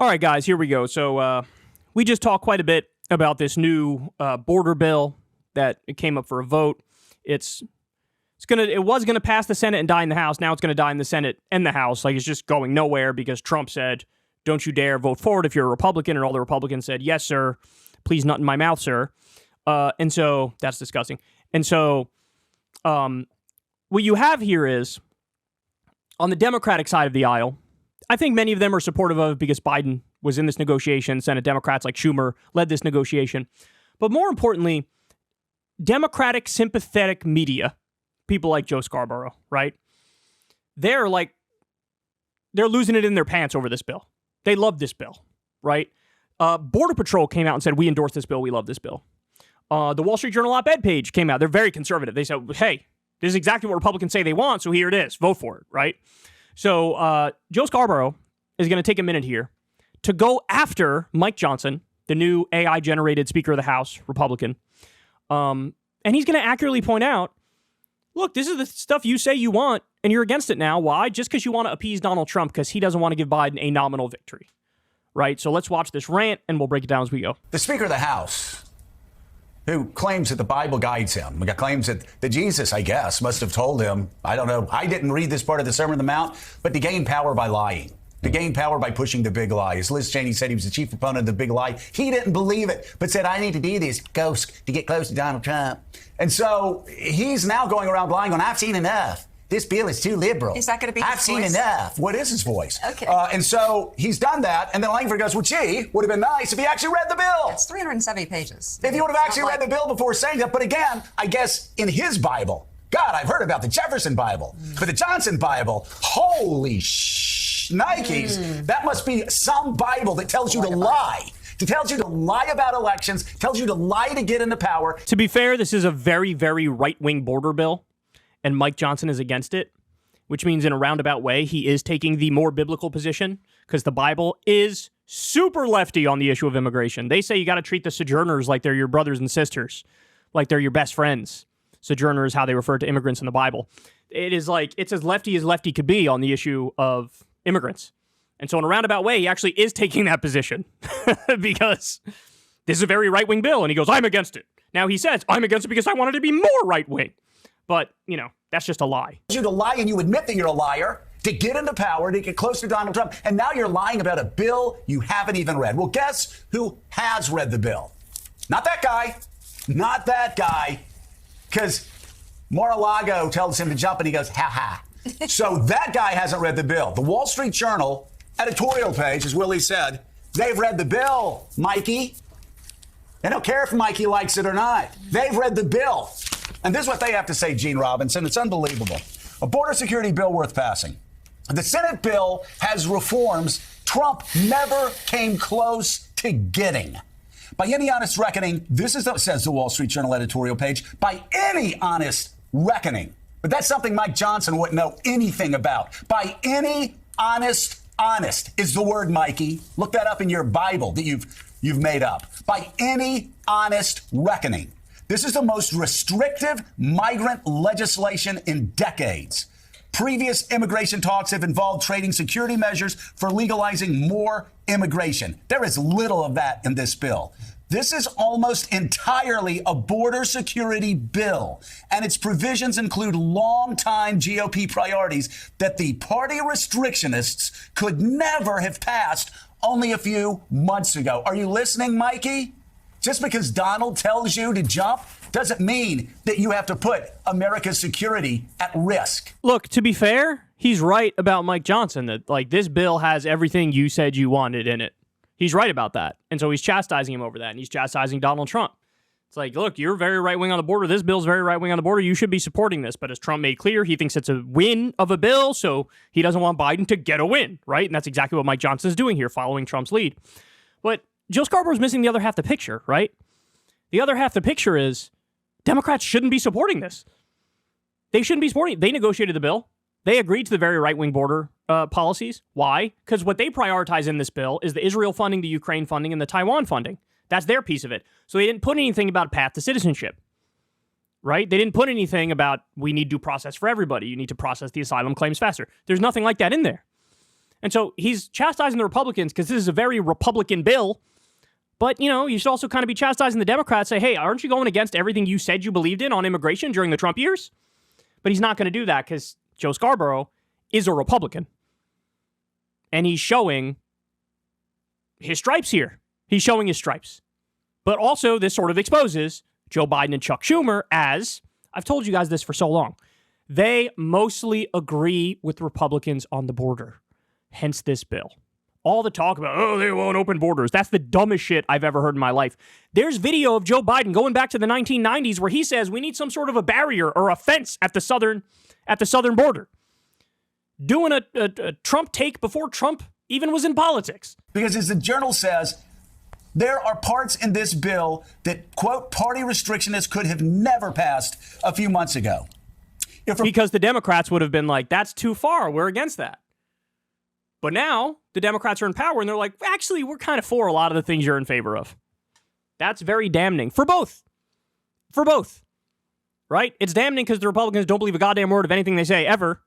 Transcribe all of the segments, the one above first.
All right, guys, here we go. So we just talked quite a bit about this new border bill that came up for a vote. It was gonna pass the Senate and die in the House. Now it's gonna die in the Senate and the House. Like, it's just going nowhere because Trump said, "Don't you dare vote for it if you're a Republican," and all the Republicans said, "Yes, sir. Please, nut in my mouth, sir." And so that's disgusting. And so what you have here is on the Democratic side of the aisle. I think many of them are supportive of it because Biden was in this negotiation. Senate Democrats like Schumer led this negotiation. But more importantly, Democratic sympathetic media, people like Joe Scarborough, right? They're losing it in their pants over this bill. They love this bill, right? Border Patrol came out and said, "We endorse this bill. We love this bill." The Wall Street Journal op-ed page came out. They're very conservative. They said, "Hey, this is exactly what Republicans say they want, so here it is. Vote for it," right? So Joe Scarborough is going to take a minute here to go after Mike Johnson, the new AI-generated Speaker of the House, Republican. And he's going to accurately point out, look, this is the stuff you say you want, and you're against it now. Why? Just because you want to appease Donald Trump because he doesn't want to give Biden a nominal victory, right? So let's watch this rant, and we'll break it down as we go. The Speaker of the House, who claims that the Bible guides him, claims that Jesus, I guess, must have told him, I don't know, I didn't read this part of the Sermon on the Mount, but to gain power by lying, to gain power by pushing the big lie. As Liz Cheney said, he was the chief opponent of the big lie. He didn't believe it, but said, I need to do this to get close to Donald Trump. And so he's now going around lying on, I've seen enough. This bill is too liberal. Is that going to be his I've seen voice? enough. What is his voice? Okay. And so he's done that. And then Langford goes, well, gee, would have been nice if he actually read the bill. It's 370 pages. If he would have actually read the bill before saying that. But again, I guess in his Bible, God, I've heard about the Jefferson Bible, but the Johnson Bible, holy Nikes. That must be some Bible that tells you to lie. It tells you to lie about elections, tells you to lie to get into power. To be fair, this is a very, very right-wing border bill, and Mike Johnson is against it, which means in a roundabout way, he is taking the more biblical position because the Bible is super lefty on the issue of immigration. They say you got to treat the sojourners like they're your brothers and sisters, like they're your best friends. Sojourner is how they refer to immigrants in the Bible. It's as lefty could be on the issue of immigrants. And so in a roundabout way, he actually is taking that position because this is a very right-wing bill. And he goes, I'm against it. Now he says, I'm against it because I want it to be more right-wing. But, that's just a lie. You to lie and you admit that you're a liar to get into power, to get close to Donald Trump. And now you're lying about a bill you haven't even read. Well, guess who has read the bill? Not that guy. Not that guy. Because Mar-a-Lago tells him to jump and he goes, ha ha. So that guy hasn't read the bill. The Wall Street Journal editorial page, as Willie said, they've read the bill, Mikey. They don't care if Mikey likes it or not. They've read the bill. And this is what they have to say, Gene Robinson. It's unbelievable. A border security bill worth passing. The Senate bill has reforms Trump never came close to getting. By any honest reckoning, this is what says the Wall Street Journal editorial page, by any honest reckoning. But that's something Mike Johnson wouldn't know anything about. By any honest is the word, Mikey. Look that up in your Bible that you've made up. By any honest reckoning. This is the most restrictive migrant legislation in decades. Previous immigration talks have involved trading security measures for legalizing more immigration. There is little of that in this bill. This is almost entirely a border security bill, and its provisions include longtime GOP priorities that the party restrictionists could never have passed only a few months ago. Are you listening, Mikey? Just because Donald tells you to jump doesn't mean that you have to put America's security at risk. Look, to be fair, he's right about Mike Johnson, that this bill has everything you said you wanted in it. He's right about that. And so he's chastising him over that, and he's chastising Donald Trump. It's like, look, you're very right-wing on the border. This bill's very right-wing on the border. You should be supporting this. But as Trump made clear, he thinks it's a win of a bill, so he doesn't want Biden to get a win, right? And that's exactly what Mike Johnson's doing here, following Trump's lead. But Joe Scarborough's missing the other half of the picture, right? The other half of the picture is Democrats shouldn't be supporting this. They shouldn't be supporting it. They negotiated the bill. They agreed to the very right-wing border policies. Why? Because what they prioritize in this bill is the Israel funding, the Ukraine funding, and the Taiwan funding. That's their piece of it. So they didn't put anything about path to citizenship, right? They didn't put anything about we need due process for everybody. You need to process the asylum claims faster. There's nothing like that in there. And so he's chastising the Republicans because this is a very Republican bill. But, you should also kind of be chastising the Democrats. Say, hey, aren't you going against everything you said you believed in on immigration during the Trump years? But he's not going to do that because Joe Scarborough is a Republican. And he's showing his stripes here. He's showing his stripes. But also, this sort of exposes Joe Biden and Chuck Schumer as, I've told you guys this for so long, they mostly agree with Republicans on the border. Hence this bill. All the talk about, they won't open borders. That's the dumbest shit I've ever heard in my life. There's video of Joe Biden going back to the 1990s where he says we need some sort of a barrier or a fence at the southern border. Doing a Trump take before Trump even was in politics. Because as the Journal says, there are parts in this bill that, quote, party restrictionists could have never passed a few months ago. Because the Democrats would have been like, that's too far. We're against that. But now the Democrats are in power and they're like, actually, we're kind of for a lot of the things you're in favor of. That's very damning for both. For both. Right? It's damning because the Republicans don't believe a goddamn word of anything they say ever.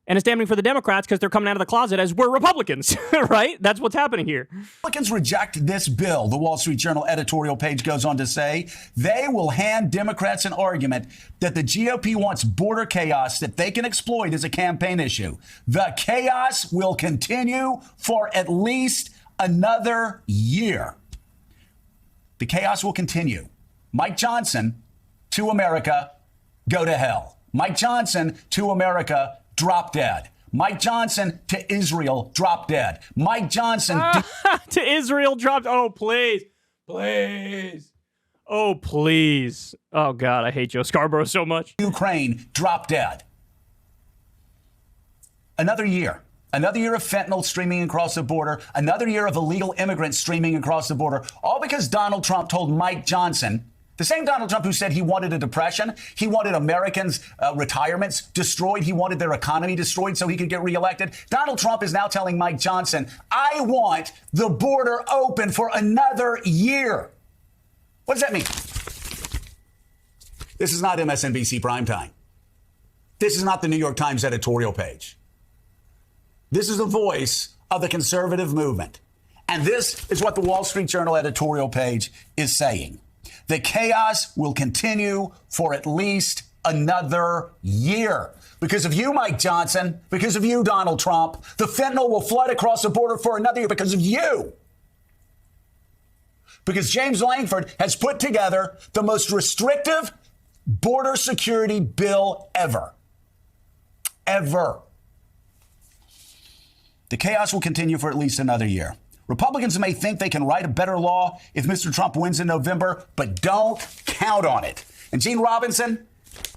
And it's damning for the Democrats because they're coming out of the closet as we're Republicans, right? That's what's happening here. Republicans reject this bill, the Wall Street Journal editorial page goes on to say. They will hand Democrats an argument that the GOP wants border chaos that they can exploit as a campaign issue. The chaos will continue for at least another year. The chaos will continue. Mike Johnson, to America, go to hell. Mike Johnson, to America, drop dead. Mike Johnson to Israel, drop dead. Mike Johnson to Israel, dropped. Oh, please. Please. Oh, please. Oh, God, I hate Joe Scarborough so much. Ukraine, drop dead. Another year. Another year of fentanyl streaming across the border. Another year of illegal immigrants streaming across the border. All because Donald Trump told Mike Johnson, the same Donald Trump who said he wanted a depression, he wanted Americans' retirements destroyed, he wanted their economy destroyed so he could get reelected. Donald Trump is now telling Mike Johnson, I want the border open for another year. What does that mean? This is not MSNBC primetime. This is not the New York Times editorial page. This is the voice of the conservative movement. And this is what the Wall Street Journal editorial page is saying. The chaos will continue for at least another year. Because of you, Mike Johnson, because of you, Donald Trump, the fentanyl will flood across the border for another year because of you. Because James Langford has put together the most restrictive border security bill ever. Ever. The chaos will continue for at least another year. Republicans may think they can write a better law if Mr. Trump wins in November, but don't count on it. And Gene Robinson,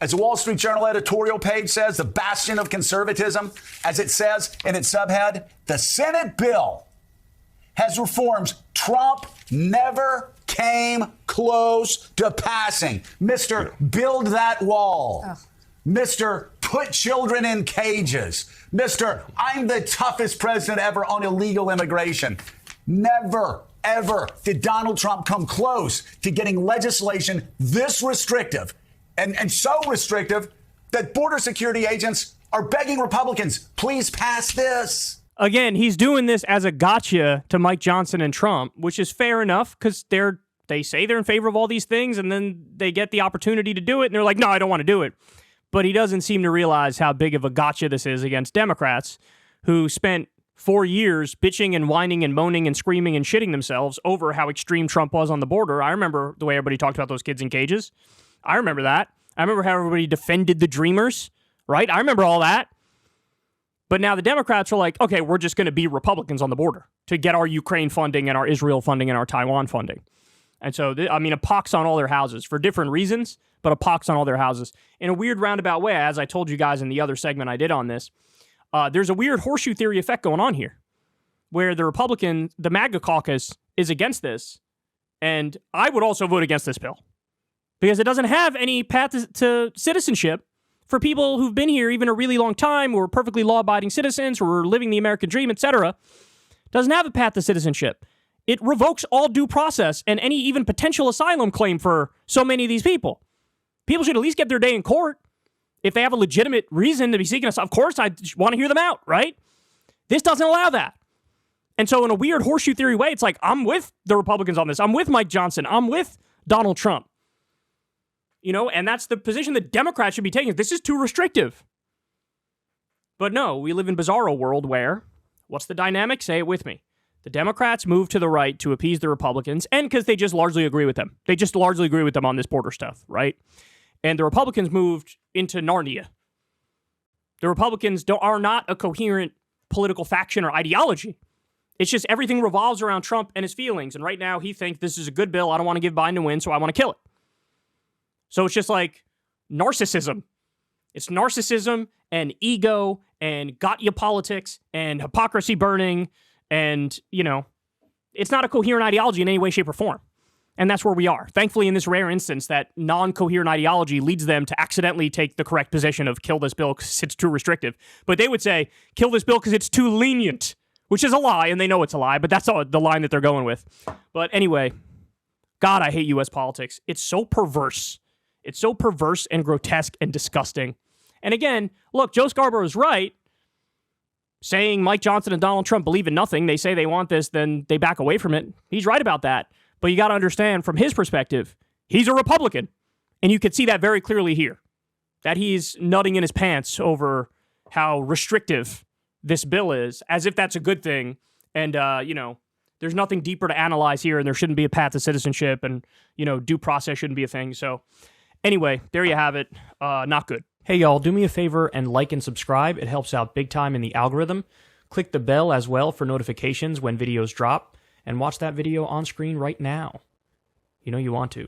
as the Wall Street Journal editorial page says, the bastion of conservatism, as it says in its subhead, the Senate bill has reforms Trump never came close to passing. Mr. Build that wall. Mr. Put children in cages. Mr. I'm the toughest president ever on illegal immigration. Never, ever did Donald Trump come close to getting legislation this restrictive and so restrictive that border security agents are begging Republicans, please pass this. Again, he's doing this as a gotcha to Mike Johnson and Trump, which is fair enough because they say they're in favor of all these things and then they get the opportunity to do it and they're like, no, I don't want to do it. But he doesn't seem to realize how big of a gotcha this is against Democrats who spent 4 years bitching and whining and moaning and screaming and shitting themselves over how extreme Trump was on the border. I remember the way everybody talked about those kids in cages. I remember that. I remember how everybody defended the Dreamers, right? I remember all that. But now the Democrats are like, okay, we're just going to be Republicans on the border to get our Ukraine funding and our Israel funding and our Taiwan funding. And so, a pox on all their houses for different reasons, but a pox on all their houses. In a weird roundabout way, as I told you guys in the other segment I did on this, there's a weird horseshoe theory effect going on here, where the MAGA caucus is against this, and I would also vote against this bill, because it doesn't have any path to citizenship for people who've been here even a really long time, who are perfectly law-abiding citizens, who are living the American dream, etc. Doesn't have a path to citizenship. It revokes all due process and any even potential asylum claim for so many of these people. People should at least get their day in court if they have a legitimate reason to be seeking us. Of course, I want to hear them out, right? This doesn't allow that. And so in a weird horseshoe theory way, it's like, I'm with the Republicans on this. I'm with Mike Johnson. I'm with Donald Trump. You know, and that's the position that Democrats should be taking. This is too restrictive. But no, we live in a bizarro world where, what's the dynamic? Say it with me. The Democrats move to the right to appease the Republicans, and because they just largely agree with them. They just largely agree with them on this border stuff, right? And the Republicans moved into Narnia. The Republicans are not a coherent political faction or ideology. It's just everything revolves around Trump and his feelings. And right now he thinks this is a good bill. I don't want to give Biden a win, so I want to kill it. So it's just like narcissism. It's narcissism and ego and got you politics and hypocrisy burning. And, you know, it's not a coherent ideology in any way, shape, or form. And that's where we are. Thankfully, in this rare instance, that non-coherent ideology leads them to accidentally take the correct position of kill this bill because it's too restrictive. But they would say, kill this bill because it's too lenient, which is a lie, and they know it's a lie, but that's the line that they're going with. But anyway, God, I hate U.S. politics. It's so perverse. It's so perverse and grotesque and disgusting. And again, look, Joe Scarborough is right. Saying Mike Johnson and Donald Trump believe in nothing, they say they want this, then they back away from it. He's right about that. But you got to understand, from his perspective, he's a Republican. And you could see that very clearly here. That he's nutting in his pants over how restrictive this bill is, as if that's a good thing. And, you know, there's nothing deeper to analyze here, and there shouldn't be a path to citizenship, and, you know, due process shouldn't be a thing. So, anyway, there you have it. Not good. Hey, y'all, do me a favor and like and subscribe. It helps out big time in the algorithm. Click the bell as well for notifications when videos drop, and watch that video on screen right now. You know you want to.